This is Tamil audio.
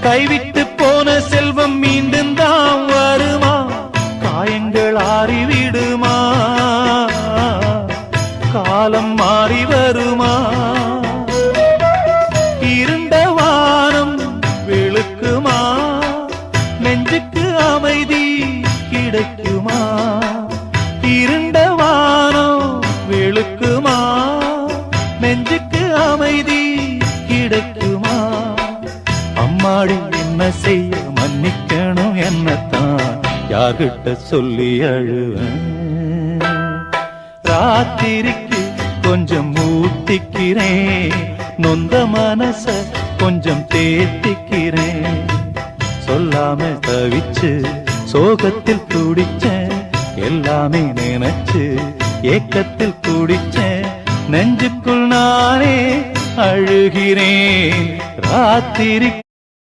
கைவிட்டு போன செல்வம் மீண்டும் தான் வருமா? காயங்கள் ஆறிவிடுமா? காலம் மாறி வருமா? இருண்ட வானம் வெளுக்குமா? நெஞ்சுக்கு அமைதி கிடைக்குமா? இருண்ட வானம் வெளுக்குமா? நெஞ்சுக்கு அமைதி கிடைக்குமா? அம்மாடி என்ன செய்ய மன்னிக்கணும், என்னத்தான் யார்கிட்ட சொல்லி அழுவேன்? ராத்திரிக்கு கொஞ்சம் ஊத்திக்கிறேன், நொந்த மனச கொஞ்சம் தேத்திக்கிறேன். சொல்லாம தவிச்சு சோகத்தில் துடிச்சேன், எல்லாமே நினைச்சு ஏக்கத்தில் துடிச்சேன். நெஞ்சுக்குள் நானே அழுகிறேன் ராத்திரி.